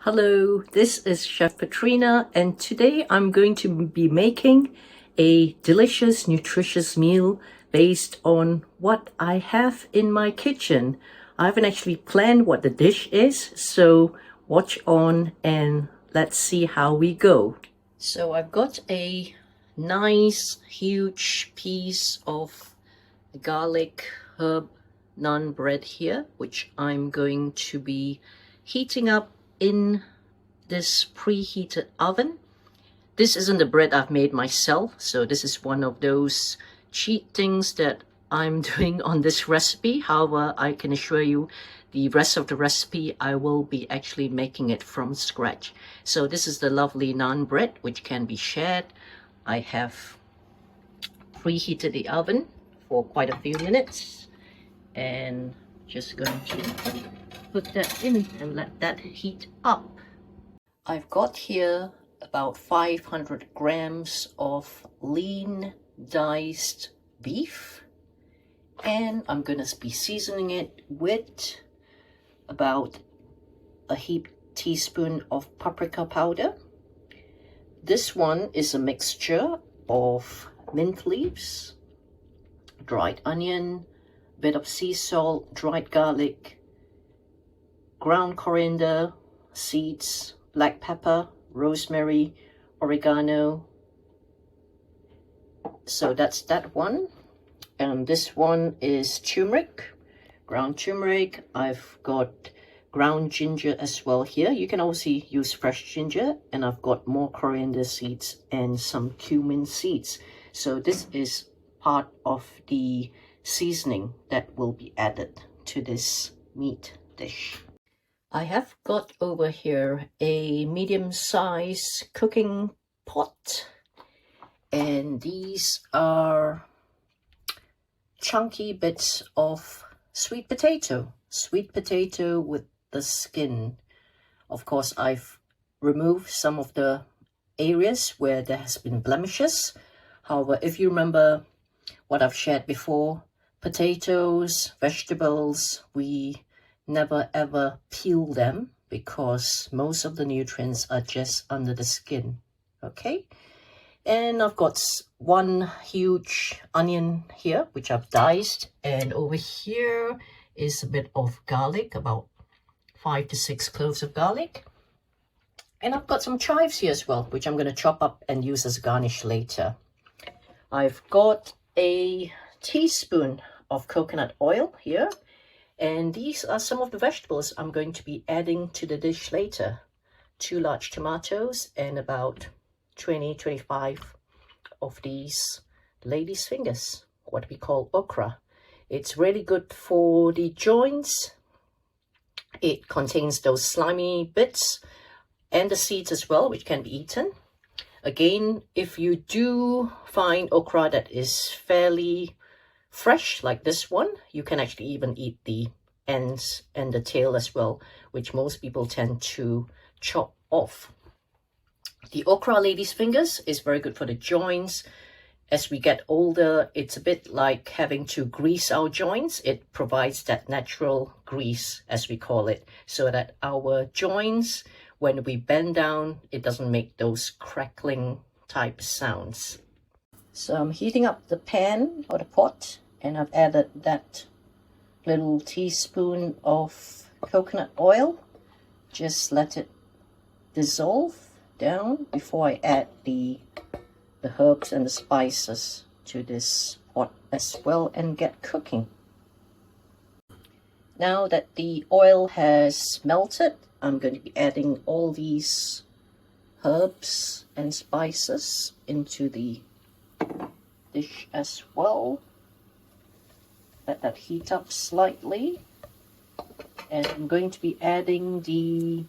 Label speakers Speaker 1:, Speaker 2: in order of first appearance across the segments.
Speaker 1: Hello, this is Chef Petrina, and today I'm going to be making a delicious, nutritious meal based on what I have in my kitchen. I haven't actually planned what the dish is, so watch on and let's see how we go. So I've got a nice, huge piece of garlic herb naan bread here, which I'm going to be heating up in this preheated oven. This isn't the bread I've made myself, so this is one of those cheat things that I'm doing on this recipe. However, I can assure you the rest of the recipe I will be actually making it from scratch. So this is the lovely naan bread which can be shared. I have preheated the oven for quite a few minutes and just going to put that in and let that heat up. I've got here about 500 grams of lean diced beef, and I'm gonna be seasoning it with about a heaped teaspoon of paprika powder. This one is a mixture of mint leaves, dried onion, bit of sea salt, dried garlic, ground coriander seeds, black pepper, rosemary, oregano. So that's that one. And this one is turmeric, ground turmeric. I've got ground ginger as well here. You can also use fresh ginger, and I've got more coriander seeds and some cumin seeds. So this is part of the seasoning that will be added to this meat dish. I have got over here a medium-sized cooking pot, and these are chunky bits of sweet potato with the skin. Of course, I've removed some of the areas where there has been blemishes. However, if you remember what I've shared before, potatoes, vegetables, we never ever peel them because most of the nutrients are just under the skin. Okay, and I've got one huge onion here which I've diced, and over here is a bit of garlic, about 5 to 6 cloves of garlic, and I've got some chives here as well, which I'm going to chop up and use as a garnish later. I've got a teaspoon of coconut oil here, and these are some of the vegetables I'm going to be adding to the dish later. 2 large tomatoes and about 20-25 of these lady's fingers, what we call okra. It's really good for the joints. It contains those slimy bits and the seeds as well, which can be eaten. Again, if you do find okra that is fairly fresh like this one, you can actually even eat the ends and the tail as well, which most people tend to chop off. The okra lady's fingers is very good for the joints. As we get older, it's a bit like having to grease our joints. It provides that natural grease, as we call it, so that our joints, when we bend down, it doesn't make those crackling type sounds. So I'm heating up the pan or the pot, and I've added that little teaspoon of coconut oil. Just let it dissolve down before I add the herbs and the spices to this pot as well and get cooking. Now that the oil has melted, I'm going to be adding all these herbs and spices into the dish as well. Let that heat up slightly, and I'm going to be adding the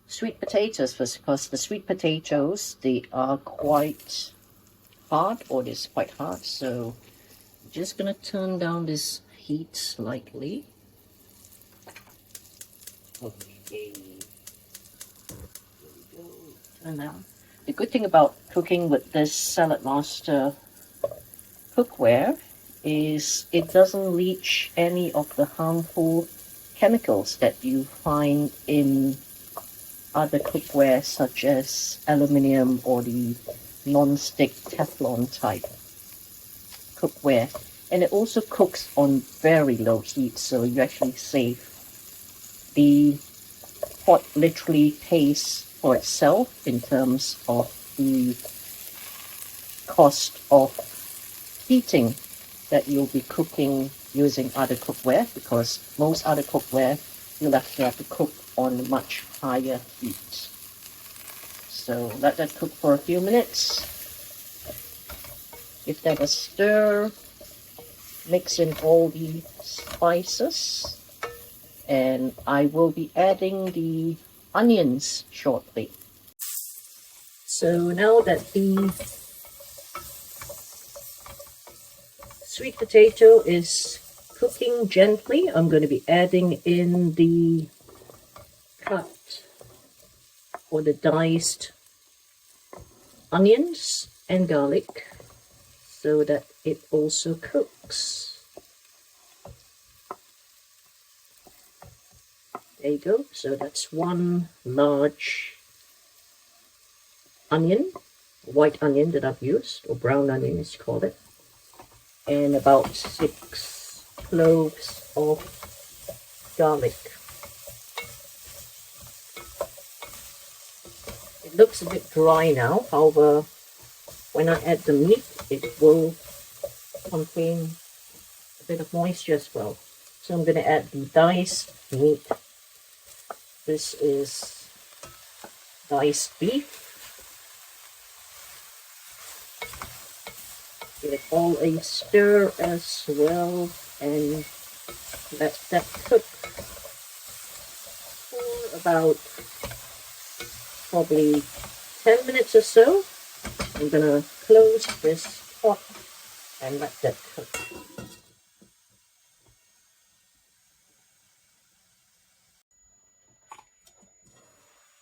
Speaker 1: sweet potatoes first, because the sweet potatoes, they are quite hard, or it is quite hard, so I'm just going to turn down this heat slightly. Okay, there we go. Turn down. The good thing about cooking with this Salad Master cookware is it doesn't leach any of the harmful chemicals that you find in other cookware such as aluminium or the non-stick Teflon type cookware. And it also cooks on very low heat, so you actually save. The pot literally pays for itself in terms of the cost of heating that you'll be cooking using other cookware, because most other cookware you'll actually have to cook on much higher heat. So let that cook for a few minutes. Give that a stir. Mix in all the spices. And I will be adding the onions shortly. So now that the sweet potato is cooking gently, I'm going to be adding in the cut or the diced onions and garlic so that it also cooks. There you go. So that's one large onion, white onion that I've used, or brown onion as you call it, and about 6 cloves of garlic. It looks a bit dry now, however, when I add the meat, it will contain a bit of moisture as well. So I'm going to add the diced meat. This is diced beef. Give it all a stir as well and let that cook for about probably 10 minutes or so. I'm gonna close this pot and let that cook.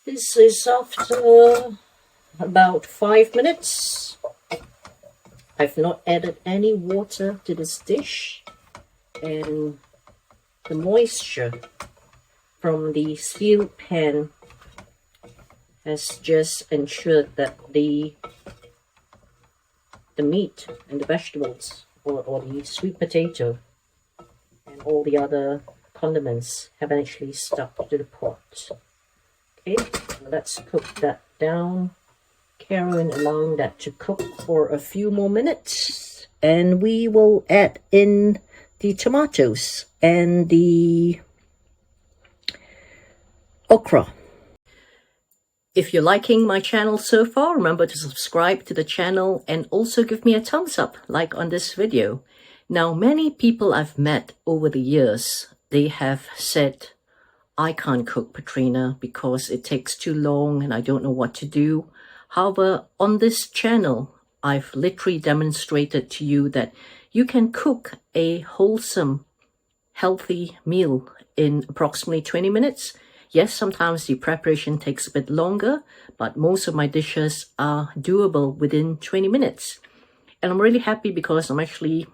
Speaker 1: This is after about 5 minutes. I've not added any water to this dish, and the moisture from the sealed pan has just ensured that the meat and the vegetables or the sweet potato and all the other condiments have actually stuck to the pot. Okay, let's cook that down. Carrying allowing that to cook for a few more minutes, and we will add in the tomatoes and the okra. If you're liking my channel so far, remember to subscribe to the channel and also give me a thumbs up, like on this video. Now, many people I've met over the years, they have said, I can't cook, Petrina, because it takes too long and I don't know what to do. However, on this channel, I've literally demonstrated to you that you can cook a wholesome, healthy meal in approximately 20 minutes. Yes, sometimes the preparation takes a bit longer, but most of my dishes are doable within 20 minutes. And I'm really happy because I'm actually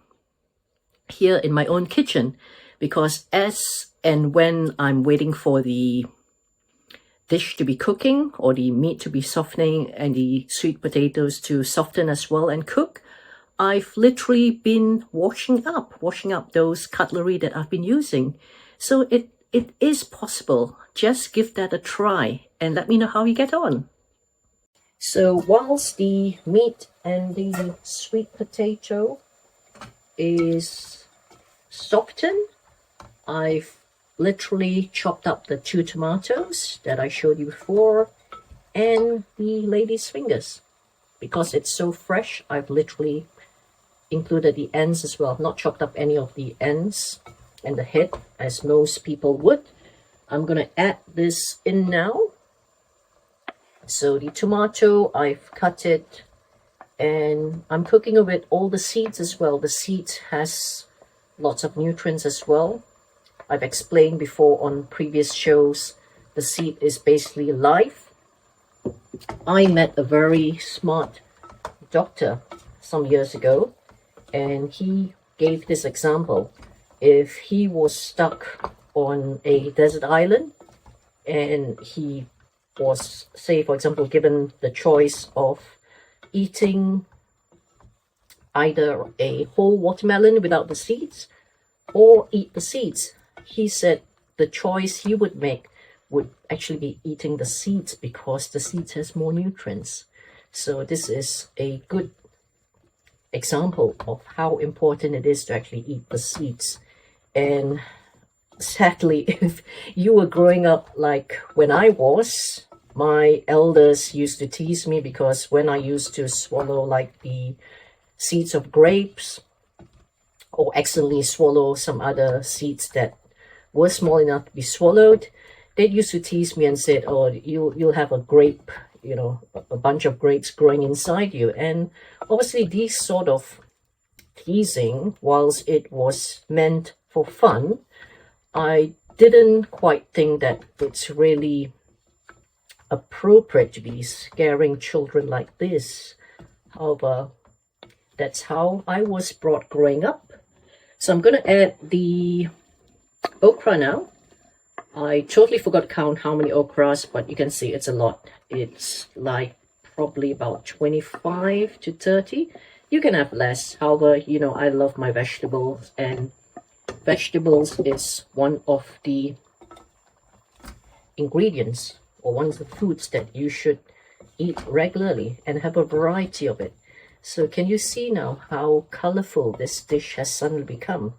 Speaker 1: here in my own kitchen, because as and when I'm waiting for the dish to be cooking or the meat to be softening and the sweet potatoes to soften as well and cook, I've literally been washing up those cutlery that I've been using. So it is possible. Just give that a try and let me know how you get on. So whilst the meat and the sweet potato is softened, I've literally chopped up the 2 tomatoes that I showed you before and the lady's fingers. Because it's so fresh, I've literally included the ends as well, not chopped up any of the ends and the head as most people would. I'm going to add this in now. So the tomato, I've cut it and I'm cooking with all the seeds as well. The seeds has lots of nutrients as well. I've explained before on previous shows, the seed is basically life. I met a very smart doctor some years ago, and he gave this example. If he was stuck on a desert island and he was, say, for example, given the choice of eating either a whole watermelon without the seeds or eat the seeds, he said the choice he would make would actually be eating the seeds because the seeds has more nutrients. So this is a good example of how important it is to actually eat the seeds. And sadly, if you were growing up like when I was, my elders used to tease me because when I used to swallow like the seeds of grapes or accidentally swallow some other seeds that were small enough to be swallowed, they used to tease me and said, oh, you'll have a grape, you know, a bunch of grapes growing inside you. And obviously these sort of teasing, whilst it was meant for fun, I didn't quite think that it's really appropriate to be scaring children like this. However, that's how I was brought growing up. So I'm going to add the okra now. I totally forgot to count how many okras, but you can see it's a lot. It's like probably about 25 to 30. You can have less. However, you know, I love my vegetables, and vegetables is one of the ingredients or one of the foods that you should eat regularly and have a variety of it. So can you see now how colorful this dish has suddenly become?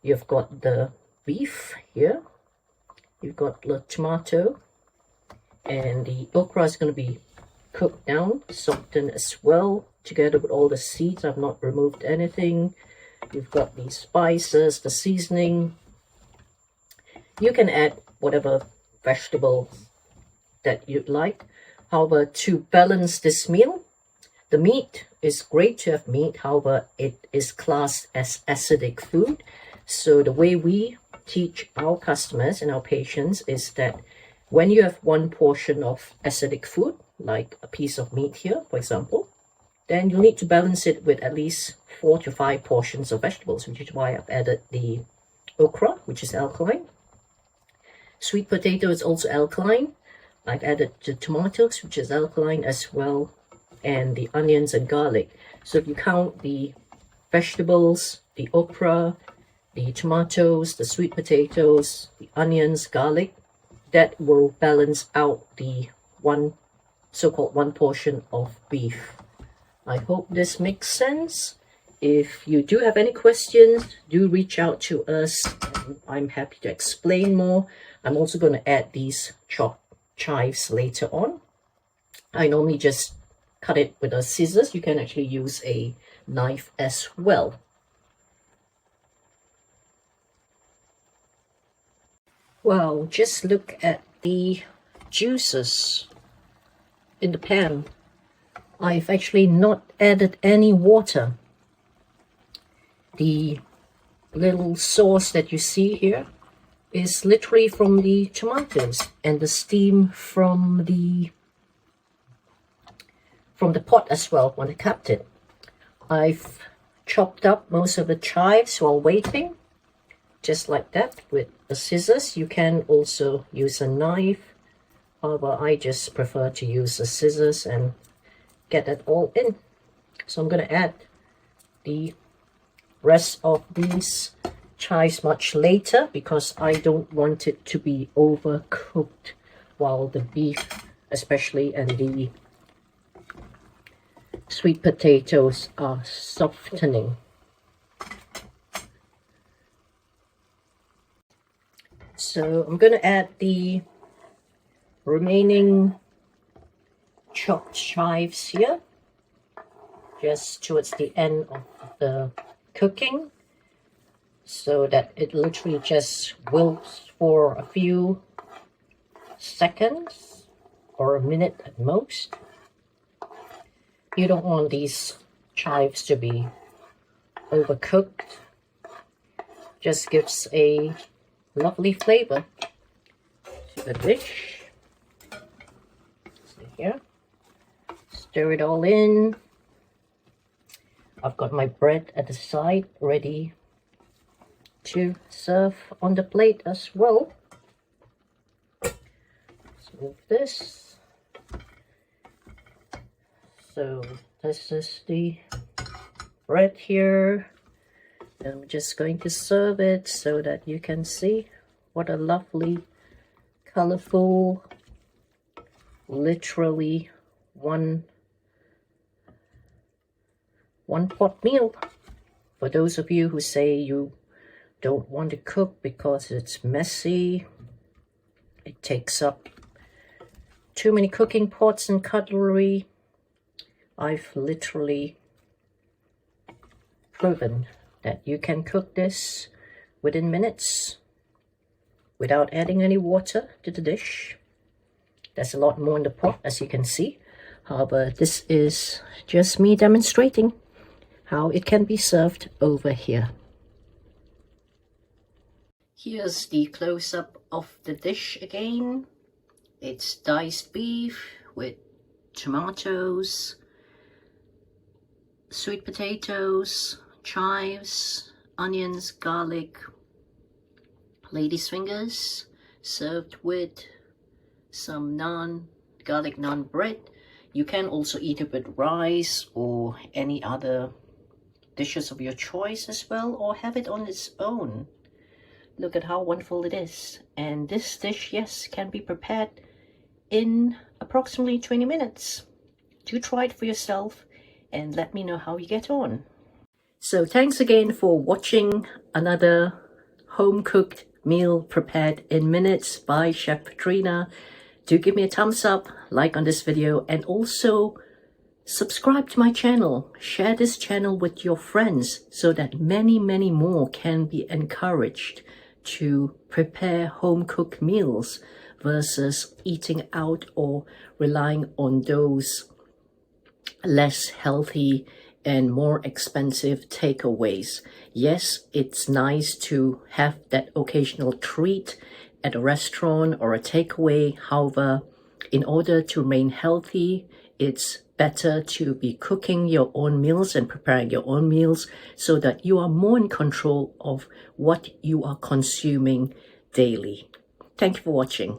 Speaker 1: You've got the beef here, you've got the tomato, and the okra is going to be cooked down, softened as well, together with all the seeds. I've not removed anything. You've got the spices, the seasoning. You can add whatever vegetable that you'd like. However, to balance this meal, the meat is great to have meat. However, it is classed as acidic food. So the way we teach our customers and our patients is that when you have one portion of acidic food, like a piece of meat here, for example, then you'll need to balance it with at least 4 to 5 portions of vegetables, which is why I've added the okra, which is alkaline. Sweet potato is also alkaline. I've added the tomatoes, which is alkaline as well, and the onions and garlic. So if you count the vegetables, the okra, the tomatoes, the sweet potatoes, the onions, garlic, that will balance out the so-called one portion of beef. I hope this makes sense. If you do have any questions, do reach out to us. I'm happy to explain more. I'm also going to add these chopped chives later on. I normally just cut it with a scissors. You can actually use a knife as well. Well, just look at the juices in the pan. I've actually not added any water. The little sauce that you see here is literally from the tomatoes and the steam from the pot as well when I kept it. I've chopped up most of the chives while waiting, just like that with the scissors. You can also use a knife. However, I just prefer to use the scissors and get that all in. So I'm going to add the rest of these chives much later because I don't want it to be overcooked while the beef especially and the sweet potatoes are softening. So I'm going to add the remaining chopped chives here just towards the end of the cooking so that it literally just wilts for a few seconds or a minute at most. You don't want these chives to be overcooked. Just gives a lovely flavor to the dish. So here, stir it all in. I've got my bread at the side ready to serve on the plate as well. Let's move this. So this is the bread here. I'm just going to serve it so that you can see what a lovely, colorful, literally one pot meal. For those of you who say you don't want to cook because it's messy, it takes up too many cooking pots and cutlery, I've literally proven that you can cook this within minutes without adding any water to the dish. There's a lot more in the pot, as you can see. However, this is just me demonstrating how it can be served over here. Here's the close-up of the dish again. It's diced beef with tomatoes, sweet potatoes, chives, onions, garlic, lady's fingers, served with some naan, garlic naan bread. You can also eat it with rice or any other dishes of your choice as well, or have it on its own. Look at how wonderful it is. And this dish, yes, can be prepared in approximately 20 minutes. Do try it for yourself and let me know how you get on. So thanks again for watching another home-cooked meal prepared in minutes by Chef Petrina. Do give me a thumbs up, like on this video, and also subscribe to my channel. Share this channel with your friends so that many more can be encouraged to prepare home-cooked meals versus eating out or relying on those less healthy and more expensive takeaways. Yes, it's nice to have that occasional treat at a restaurant or a takeaway. However, in order to remain healthy, it's better to be cooking your own meals and preparing your own meals so that you are more in control of what you are consuming daily. Thank you for watching.